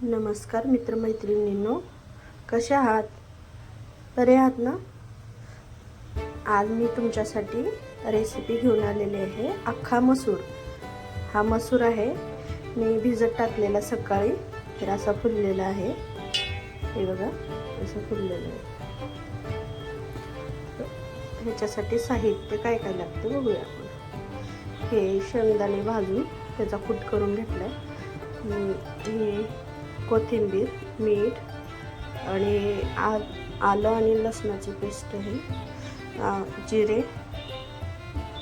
नमस्कार मित्रमैत्रिणींनो, कशा आहात? बरे आहात ना? आज मी तुमच्यासाठी रेसिपी घेऊन आलेली आहे अख्खा मसूर। हा मसूर आहे, मी भिजत टाकलेला सकाळी, तर असा फुललेला आहे। हे बघा, असं फुललेलं आहे। ह्याच्यासाठी साहित्य काय काय लागतं बघूया आपण। हे शेंगदाणे भाजून त्याचा कूट करून घेतलाय। हे कोथिंबीर, मीठ आणि आलं आणि लसणाची पेस्ट आहे, जिरे,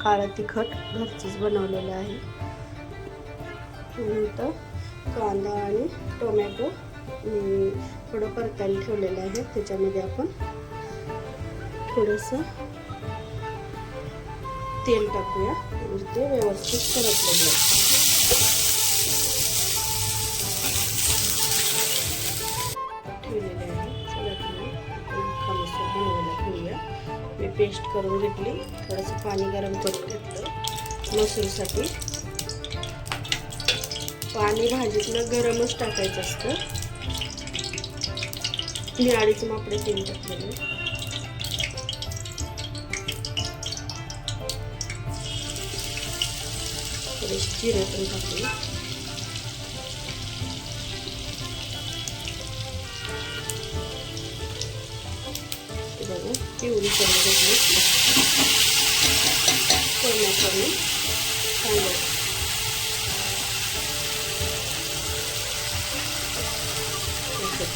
काळं तिखट घरचंच बनवलेलं आहे। नंतर कांदा आणि टोमॅटो थोडं परतायला ठेवलेलं आहे। त्याच्यामध्ये आपण थोडंसं तेल टाकूया, म्हणजे ते व्यवस्थित परतलं जाईल। ठेवलेले आहे, चला तुम्ही अख्खा मसूर बनवायला घेऊया। मी पेस्ट करून घेतली, थोडंसं पाणी गरम करून घेतलं मसूरसाठी। पाणी भाजीतलं गरमच टाकायचं असतं। मी अडीच मापडे तेल टाकलेले, थोडे जिरे पण टाकले। बघा, पिवळी करून घेतली टोमॅटोने कांदा,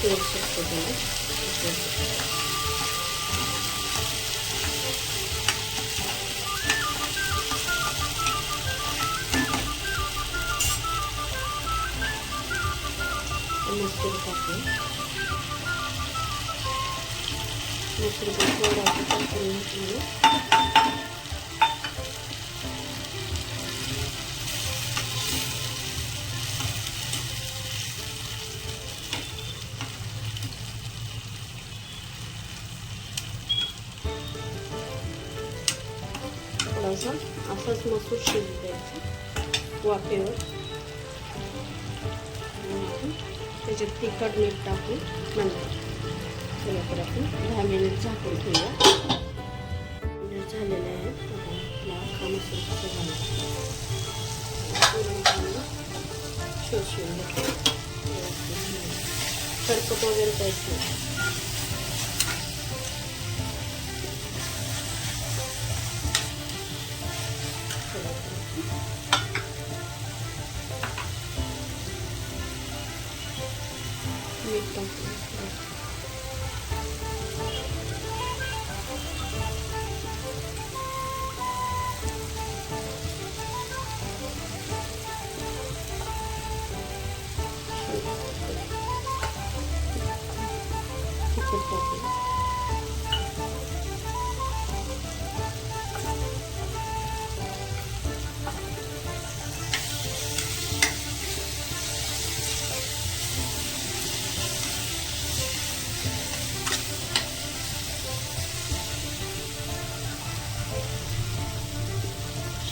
तेल सुटतं त्याला। मसूर टाकून मसूर थोडा टाकून घेतलं। थोडासा असाच मसूर शिजू द्यायचा वाफेवर। त्याच्यात तिखट मीठ टाकून नंतर चला तर आपण 10 मिनिट झाकून ठेवूया। मिनिट झालेले आहेत, आपला अख्खा मसूर कसा झाला शोषून घेतलं। करपट वगैरे काहीच नाही। मीठ टाकून तिखट टाकून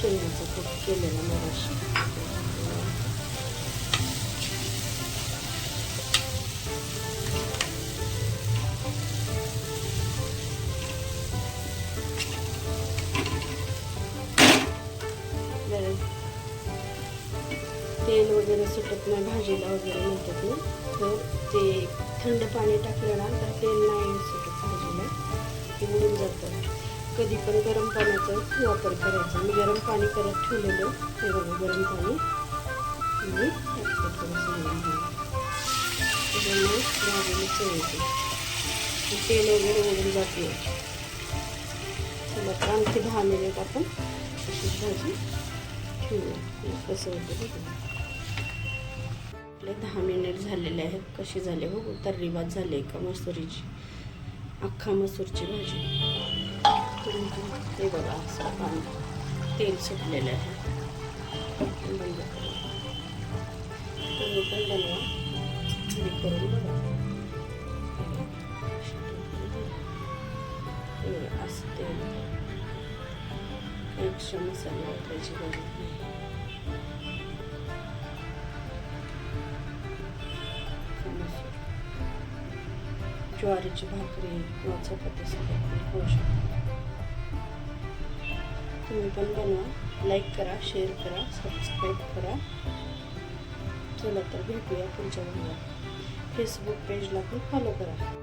शेंगाचा कूट केलेला मगाशी तेल वगैरे सुटत नाही भाजीला वगैरे म्हणतात ना, तर ते थंड पाणी टाकलं ना तर तेल नाही सुटत भाजीला, ते उडून जातं। कधी पण गरम पाण्याचा वापर करायचा। मी गरम पाणी करत ठेवलेलं, हे बघा गरम पाणी आणि त्याच्यामुळे भाजीला चव येते, तेल वगैरे उडून जात नाही। चला तर आणखी 10 मिनिट आपण अशीच भाजी ठेवूया। कसं होतं बघा, आपले 10 मिनिट झालेले आहेत। कशी झाले बघू, तर्रीवात झाली का मसुरीची, अख्खा मसूरची भाजी। ते बघा असं पाणी तेल सुटलेलं आहे। बंद करा, तुम्ही पण बनवा, घरी करून बघा। असं तेल एक्स्ट्रा मसाले वापरायची गरज नाही। ज्वारीची भाकरी किंवा चपातीसोबत पण खाऊ शकता. तुम्ही पण बनवा. लाईक करा, शेअर करा, सबस्क्राईब करा. चला तर भेटूया पुढच्या व्हिडिओत. फेसबुक पेजला पण फॉलो करा.